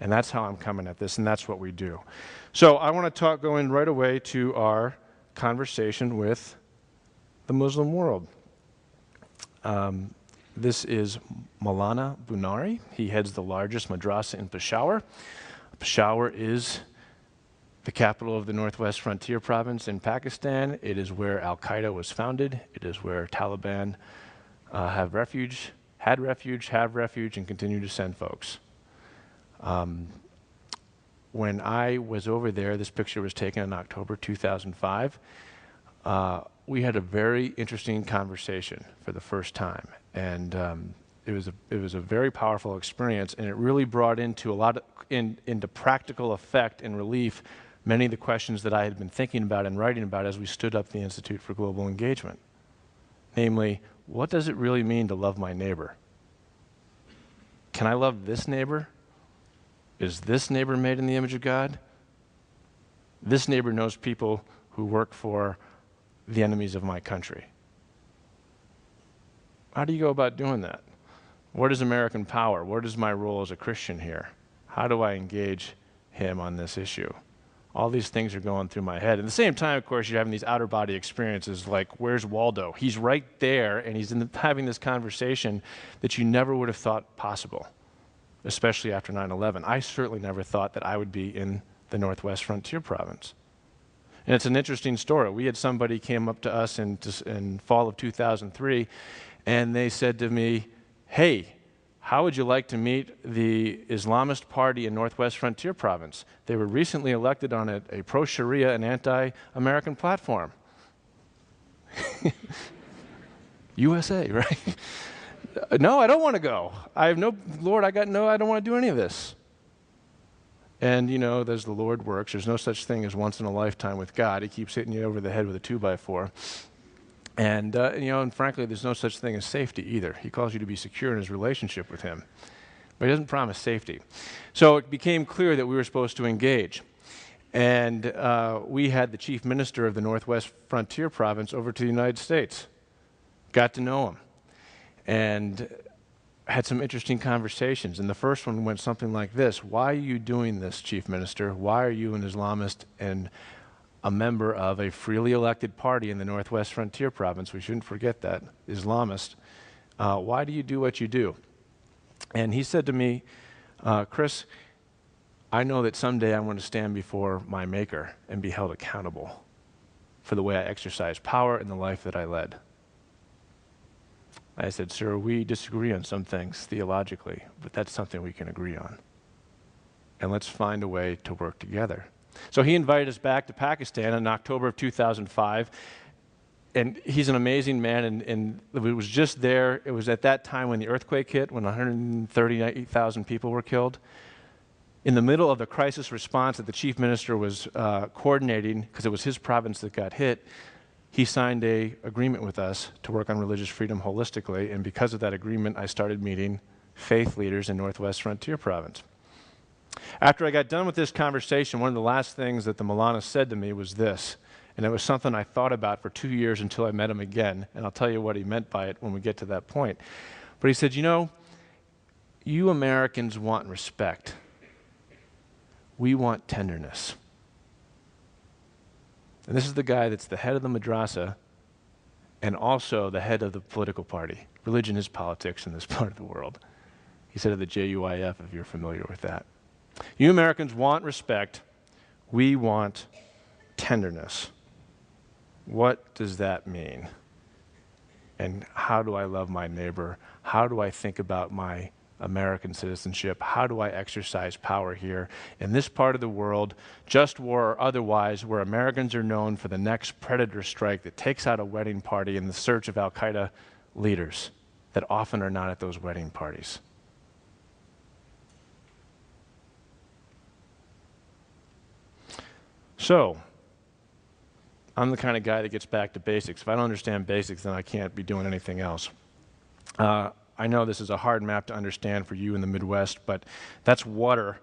And that's how I'm coming at this, and that's what we do. So I want to go in right away to our conversation with the Muslim world. This is Maulana Bunari. He heads the largest madrasa in Peshawar. Peshawar is the capital of the Northwest Frontier Province in Pakistan. It is where Al-Qaeda was founded. It is where Taliban have refuge, have refuge, and continue to send folks. When I was over there, this picture was taken in October 2005. We had a very interesting conversation for the first time, and it was a very powerful experience, and it really brought into into practical effect and relief many of the questions that I had been thinking about and writing about as we stood up the Institute for Global Engagement. Namely, what does it really mean to love my neighbor? Can I love this neighbor? Is this neighbor made in the image of God? This neighbor knows people who work for the enemies of my country. How do you go about doing that? What is American power? What is my role as a Christian here? How do I engage him on this issue? All these things are going through my head. At the same time, of course, you're having these outer body experiences like, where's Waldo? He's right there, and he's having this conversation that you never would have thought possible, especially after 9/11. I certainly never thought that I would be in the Northwest Frontier Province. And it's an interesting story. We had somebody came up to us in fall of 2003, and they said to me, hey, how would you like to meet the Islamist party in Northwest Frontier Province? They were recently elected on a pro-Sharia and anti-American platform. USA, right? No, I don't want to go. Lord, I don't want to do any of this. And, as the Lord works, there's no such thing as once in a lifetime with God. He keeps hitting you over the head with a 2x4. And, and frankly, there's no such thing as safety either. He calls you to be secure in his relationship with him. But he doesn't promise safety. So it became clear that we were supposed to engage. And we had the chief minister of the Northwest Frontier Province over to the United States. Got to know him. And had some interesting conversations. And the first one went something like this. Why are you doing this, Chief Minister? Why are you an Islamist and a member of a freely elected party in the Northwest Frontier Province? We shouldn't forget that, Islamist. Why do you do what you do? And he said to me, Chris, I know that someday I'm going to stand before my Maker and be held accountable for the way I exercise power in the life that I led. I said, sir, we disagree on some things theologically, but that's something we can agree on. And let's find a way to work together. So he invited us back to Pakistan in October of 2005. And he's an amazing man, and it was just there. It was at that time when the earthquake hit, when 138,000 people were killed. In the middle of the crisis response that the chief minister was coordinating, because it was his province that got hit, he signed an agreement with us to work on religious freedom holistically, and because of that agreement, I started meeting faith leaders in Northwest Frontier Province. After I got done with this conversation, one of the last things that the Maulana said to me was this, and it was something I thought about for 2 years until I met him again, and I'll tell you what he meant by it when we get to that point. But he said, you Americans want respect. We want tenderness. And this is the guy that's the head of the madrasa and also the head of the political party. Religion is politics in this part of the world. He said of the JUIF, if you're familiar with that. You Americans want respect. We want tenderness. What does that mean? And how do I love my neighbor? How do I think about my American citizenship? How do I exercise power here in this part of the world, just war or otherwise, where Americans are known for the next predator strike that takes out a wedding party in the search of Al-Qaeda leaders that often are not at those wedding parties? So, I'm the kind of guy that gets back to basics. If I don't understand basics, then I can't be doing anything else. I know this is a hard map to understand for you in the Midwest, but that's water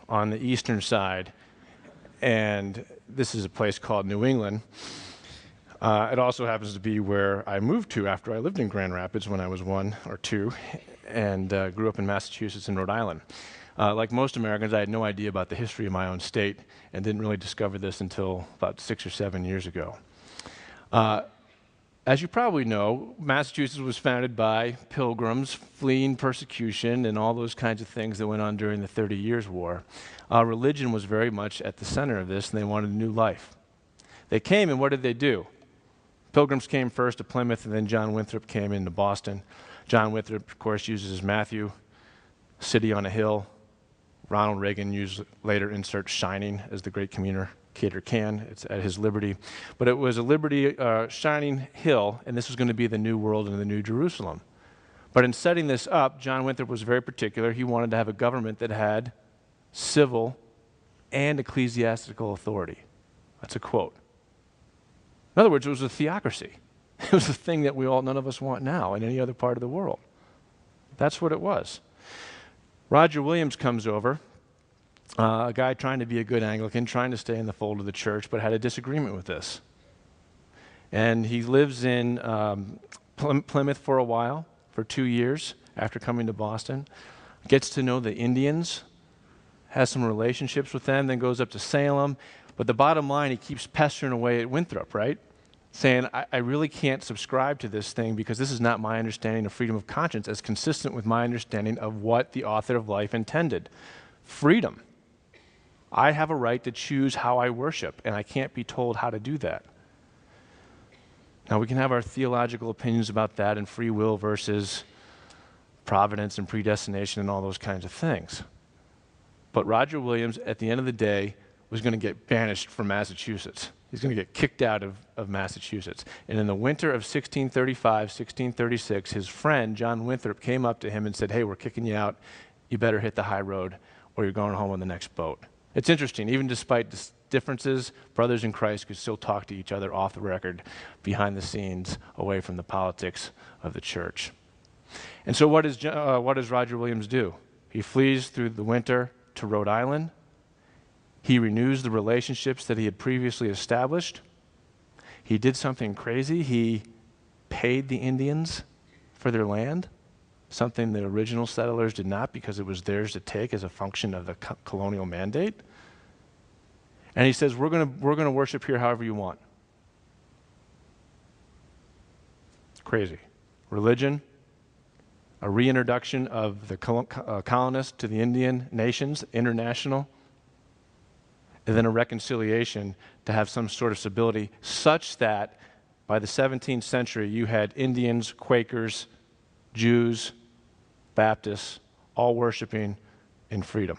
on the eastern side, and this is a place called New England. It also happens to be where I moved to after I lived in Grand Rapids when I was 1 or 2, and grew up in Massachusetts and Rhode Island. Like most Americans, I had no idea about the history of my own state and didn't really discover this until about 6 or 7 years ago. As you probably know, Massachusetts was founded by pilgrims fleeing persecution and all those kinds of things that went on during the 30 Years' War. Religion was very much at the center of this, and they wanted a new life. They came, and what did they do? Pilgrims came first to Plymouth, and then John Winthrop came into Boston. John Winthrop, of course, uses Matthew, city on a hill. Ronald Reagan later inserts shining as the great communicator can. It's at his liberty. But it was a liberty, shining hill, and this was going to be the new world and the new Jerusalem. But in setting this up, John Winthrop was very particular. He wanted to have a government that had civil and ecclesiastical authority. That's a quote. In other words, it was a theocracy. It was the thing that none of us want now in any other part of the world. That's what it was. Roger Williams comes over, a guy trying to be a good Anglican, trying to stay in the fold of the church, but had a disagreement with this. And he lives in Plymouth for a while, for 2 years after coming to Boston, gets to know the Indians, has some relationships with them, then goes up to Salem. But the bottom line, he keeps pestering away at Winthrop, right? Saying, I really can't subscribe to this thing because this is not my understanding of freedom of conscience as consistent with my understanding of what the author of life intended. Freedom. I have a right to choose how I worship, and I can't be told how to do that. Now, we can have our theological opinions about that and free will versus providence and predestination and all those kinds of things. But Roger Williams, at the end of the day, was going to get banished from Massachusetts. He's going to get kicked out of Massachusetts. And in the winter of 1635, 1636, his friend, John Winthrop, came up to him and said, hey, we're kicking you out. You better hit the high road or you're going home on the next boat. It's interesting. Even despite differences, brothers in Christ could still talk to each other off the record, behind the scenes, away from the politics of the church. And so what does Roger Williams do? He flees through the winter to Rhode Island. He renews the relationships that he had previously established. He did something crazy. He paid the Indians for their land, something the original settlers did not because it was theirs to take as a function of the colonial mandate. And he says, we're going to worship here however you want. Crazy. Religion, a reintroduction of the colonists to the Indian nations, international, and then a reconciliation to have some sort of stability such that by the 17th century you had Indians, Quakers, Jews, Baptists, all worshiping in freedom.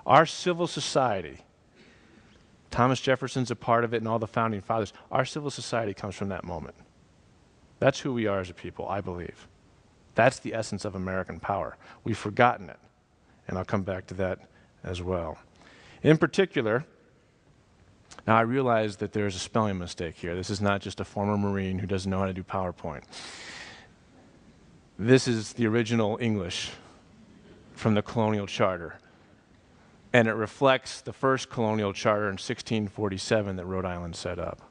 Our civil society, Thomas Jefferson's a part of it and all the founding fathers, our civil society comes from that moment. That's who we are as a people, I believe. That's the essence of American power. We've forgotten it, and I'll come back to that as well. In particular, now I realize that there's a spelling mistake here. This is not just a former Marine who doesn't know how to do PowerPoint. This is the original English from the colonial charter, and it reflects the first colonial charter in 1647 that Rhode Island set up.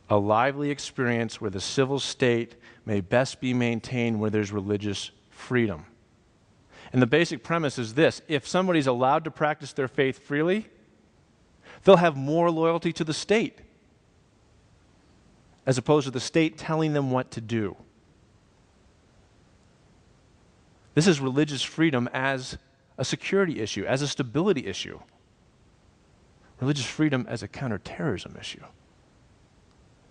A lively experience where the civil state may best be maintained where there's religious freedom. And the basic premise is this: if somebody's allowed to practice their faith freely, they'll have more loyalty to the state, as opposed to the state telling them what to do. This is religious freedom as a security issue, as a stability issue. Religious freedom as a counterterrorism issue.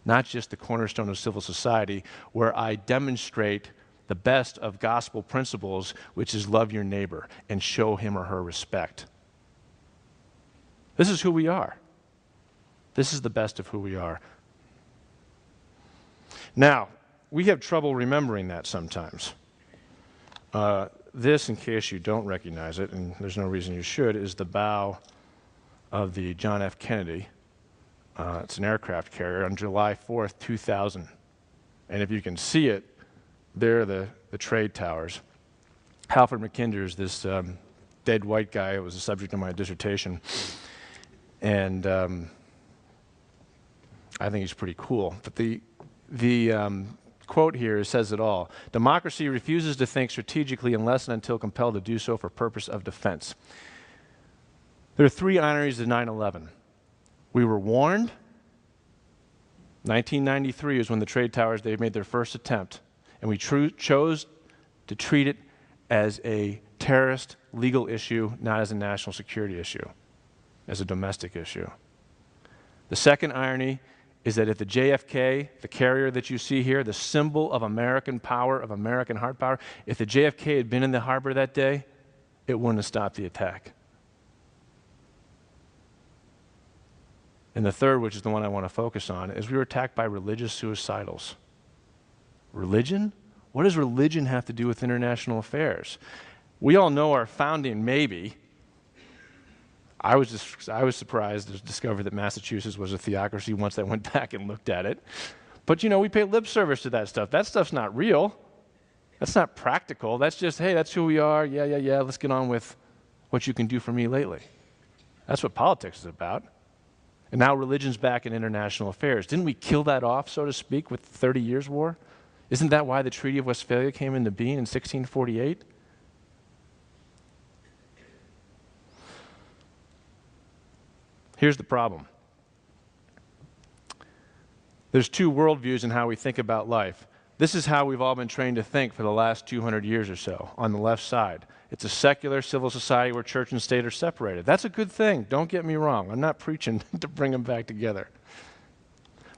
Not just the cornerstone of civil society, where I demonstrate the best of gospel principles, which is love your neighbor and show him or her respect. This is who we are. This is the best of who we are. Now, we have trouble remembering that sometimes. This, in case you don't recognize it, and there's no reason you should, is the bow of the John F. Kennedy. It's an aircraft carrier on July 4th, 2000. And if you can see it, there are the trade towers. Halford McKinder is this dead white guy who was the subject of my dissertation. And I think he's pretty cool. But the quote here says it all. Democracy refuses to think strategically unless and until compelled to do so for purpose of defense. There are three ironies of 9/11. We were warned. 1993 is when the trade towers, they made their first attempt, and we chose to treat it as a terrorist legal issue, not as a national security issue, as a domestic issue. The second irony is that if the JFK, the carrier that you see here, the symbol of American power, of American hard power, if the JFK had been in the harbor that day, it wouldn't have stopped the attack. And the third, which is the one I want to focus on, is we were attacked by religious suicidals. Religion? What does religion have to do with international affairs? We all know our founding, maybe. I was surprised to discover that Massachusetts was a theocracy once I went back and looked at it. But, we pay lip service to that stuff. That stuff's not real. That's not practical. That's just, hey, that's who we are. Yeah, let's get on with what you can do for me lately. That's what politics is about. And now religion's back in international affairs. Didn't we kill that off, so to speak, with the 30 Years' War? Isn't that why the Treaty of Westphalia came into being in 1648? Here's the problem. There's two worldviews in how we think about life. This is how we've all been trained to think for the last 200 years or so, on the left side. It's a secular civil society where church and state are separated. That's a good thing, don't get me wrong. I'm not preaching to bring them back together.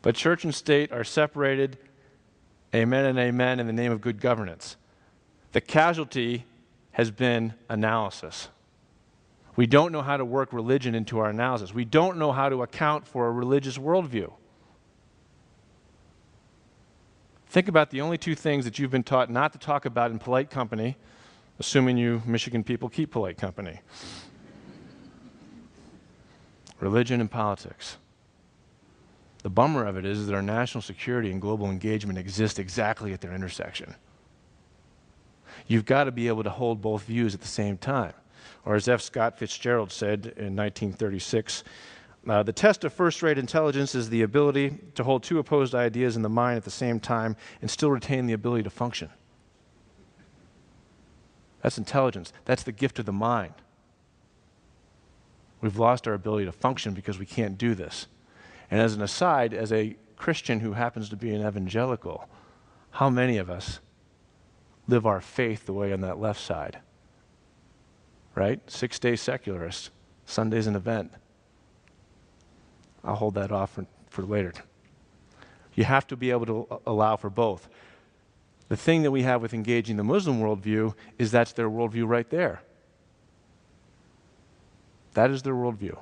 But church and state are separated, amen and amen, in the name of good governance. The casualty has been analysis. We don't know how to work religion into our analysis. We don't know how to account for a religious worldview. Think about the only two things that you've been taught not to talk about in polite company, assuming you Michigan people keep polite company. Religion and politics. The bummer of it is that our national security and global engagement exist exactly at their intersection. You've got to be able to hold both views at the same time. Or as F. Scott Fitzgerald said in 1936, the test of first-rate intelligence is the ability to hold two opposed ideas in the mind at the same time and still retain the ability to function. That's intelligence. That's the gift of the mind. We've lost our ability to function because we can't do this. And as an aside, as a Christian who happens to be an evangelical, how many of us live our faith the way on that left side? Right? 6-day secularist. Sunday's an event. I'll hold that off for later. You have to be able to allow for both. The thing that we have with engaging the Muslim worldview is that's their worldview right there. That is their worldview.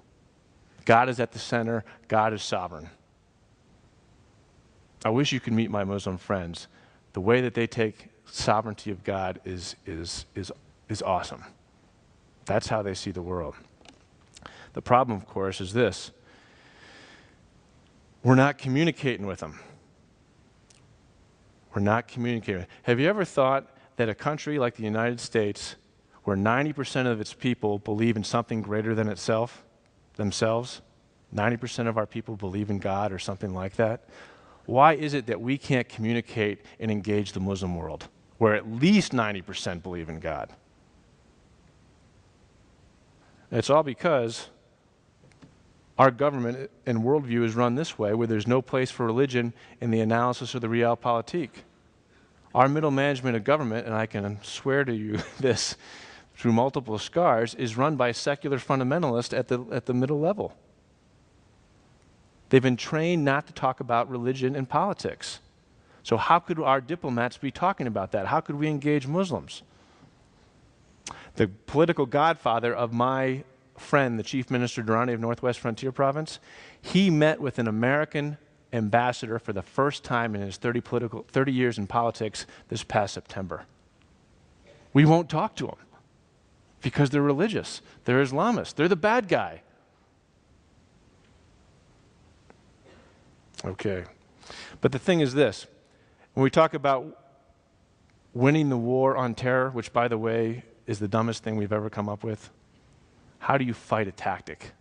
God is at the center. God is sovereign. I wish you could meet my Muslim friends. The way that they take sovereignty of God is awesome. That's how they see the world. The problem, of course, is this. We're not communicating with them. We're not communicating. Have you ever thought that a country like the United States, where 90% of its people believe in something greater than themselves, 90% of our people believe in God or something like that, why is it that we can't communicate and engage the Muslim world, where at least 90% believe in God? And it's all because our government and worldview is run this way, where there's no place for religion in the analysis of the realpolitik. Our middle management of government, and I can swear to you this through multiple scars, is run by secular fundamentalists at the middle level. They've been trained not to talk about religion and politics. So how could our diplomats be talking about that? How could we engage Muslims? The political godfather of my friend, the Chief Minister Durrani of Northwest Frontier Province, he met with an American ambassador for the first time in his 30 years in politics this past September. We won't talk to them because they're religious, they're Islamists, they're the bad guy. Okay. But the thing is this, when we talk about winning the war on terror, which by the way is the dumbest thing we've ever come up with, how do you fight a tactic?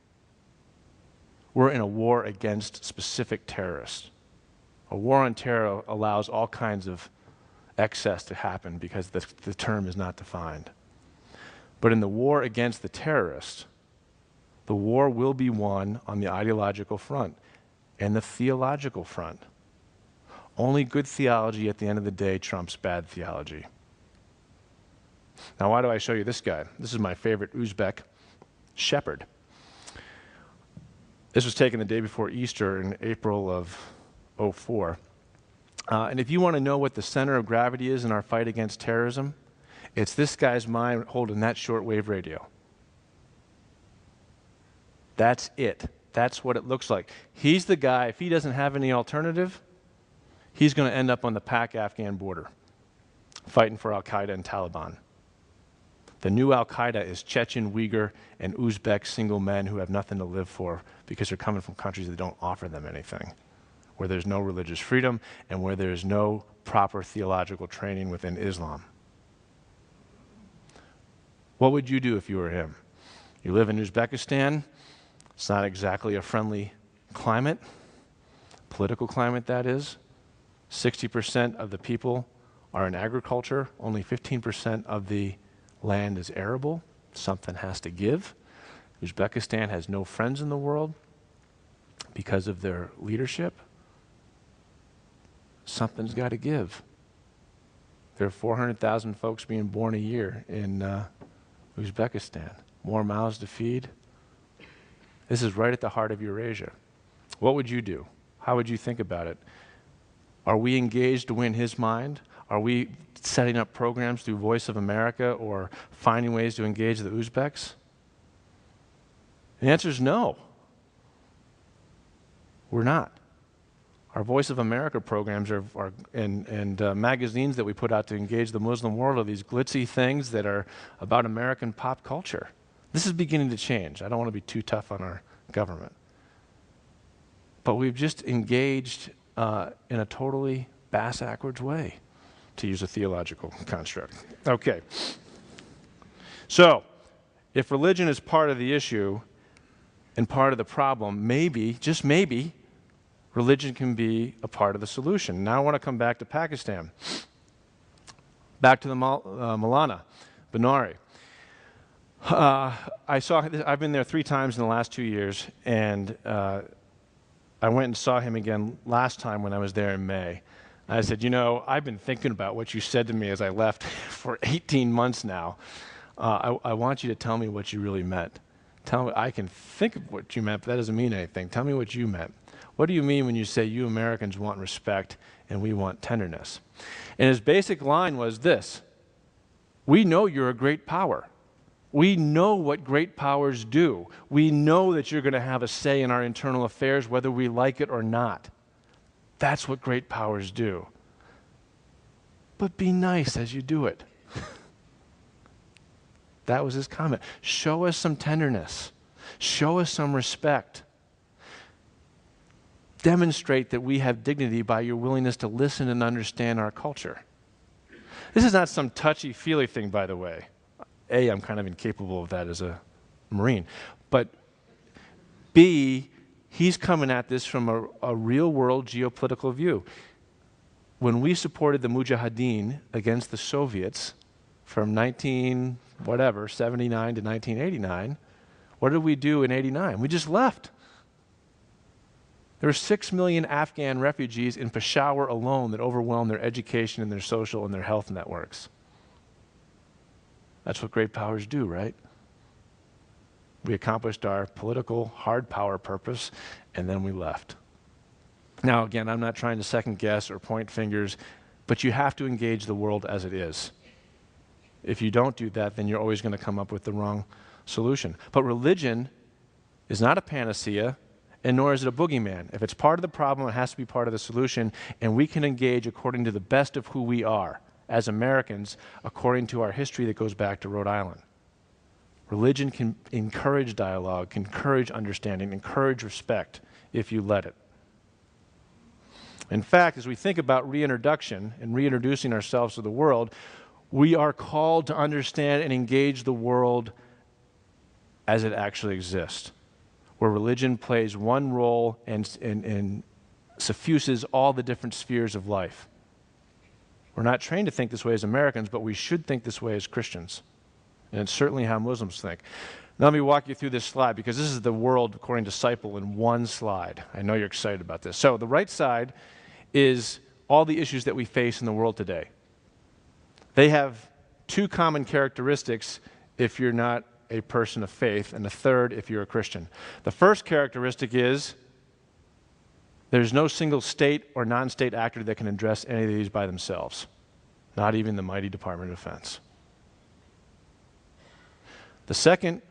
We're in a war against specific terrorists. A war on terror allows all kinds of excess to happen because the term is not defined. But in the war against the terrorists, the war will be won on the ideological front and the theological front. Only good theology at the end of the day trumps bad theology. Now, why do I show you this guy? This is my favorite Uzbek shepherd. This was taken the day before Easter in April of '04. And if you want to know what the center of gravity is in our fight against terrorism, it's this guy's mind holding that shortwave radio. That's it. That's what it looks like. He's the guy, if he doesn't have any alternative, he's going to end up on the Pak-Afghan border, fighting for Al-Qaeda and Taliban. The new Al-Qaeda is Chechen, Uyghur, and Uzbek single men who have nothing to live for because they're coming from countries that don't offer them anything, where there's no religious freedom and where there's no proper theological training within Islam. What would you do if you were him? You live in Uzbekistan. It's not exactly a friendly climate, political climate that is. 60% of the people are in agriculture. Only 15% of the land is arable. Something has to give. Uzbekistan has no friends in the world because of their leadership. Something's got to give. There are 400,000 folks being born a year in Uzbekistan. More mouths to feed. This is right at the heart of Eurasia. What would you do? How would you think about it? Are we engaged to win his mind? Are we setting up programs through Voice of America or finding ways to engage the Uzbeks? The answer is no. We're not. Our Voice of America programs and magazines that we put out to engage the Muslim world are these glitzy things that are about American pop culture. This is beginning to change. I don't want to be too tough on our government. But we've just engaged in a totally bass-backwards way, to use a theological construct. Okay. So, if religion is part of the issue and part of the problem, maybe, just maybe, religion can be a part of the solution. Now I want to come back to Pakistan. Back to the Maulana Banari. I've been there 3 times in the last 2 years, and I went and saw him again last time when I was there in May. I said, you know, I've been thinking about what you said to me as I left for 18 months now. I want you to tell me what you really meant. Tell me, I can think of what you meant, but that doesn't mean anything. Tell me what you meant. What do you mean when you say you Americans want respect and we want tenderness? And his basic line was this: we know you're a great power. We know what great powers do. We know that you're going to have a say in our internal affairs whether we like it or not. That's what great powers do. But be nice as you do it. That was his comment. Show us some tenderness. Show us some respect. Demonstrate that we have dignity by your willingness to listen and understand our culture. This is not some touchy-feely thing, by the way. A, I'm kind of incapable of that as a Marine. But B, he's coming at this from a real-world geopolitical view. When we supported the Mujahideen against the Soviets from 79 to 1989, what did we do in 89? We just left. There were 6 million Afghan refugees in Peshawar alone that overwhelmed their education and their social and their health networks. That's what great powers do, right? We accomplished our political hard power purpose, and then we left. Now, again, I'm not trying to second guess or point fingers, but you have to engage the world as it is. If you don't do that, then you're always going to come up with the wrong solution. But religion is not a panacea, and nor is it a boogeyman. If it's part of the problem, it has to be part of the solution, and we can engage according to the best of who we are as Americans, according to our history that goes back to Rhode Island. Religion can encourage dialogue, can encourage understanding, encourage respect if you let it. In fact, as we think about reintroduction and reintroducing ourselves to the world, we are called to understand and engage the world as it actually exists, where religion plays one role and suffuses all the different spheres of life. We're not trained to think this way as Americans, but we should think this way as Christians. And it's certainly how Muslims think. Now let me walk you through this slide, because this is the world according to Disciple in one slide. I know you're excited about this. So the right side is all the issues that we face in the world today. They have two common characteristics if you're not a person of faith, and the third if you're a Christian. The first characteristic is there's no single state or non-state actor that can address any of these by themselves, not even the mighty Department of Defense. The second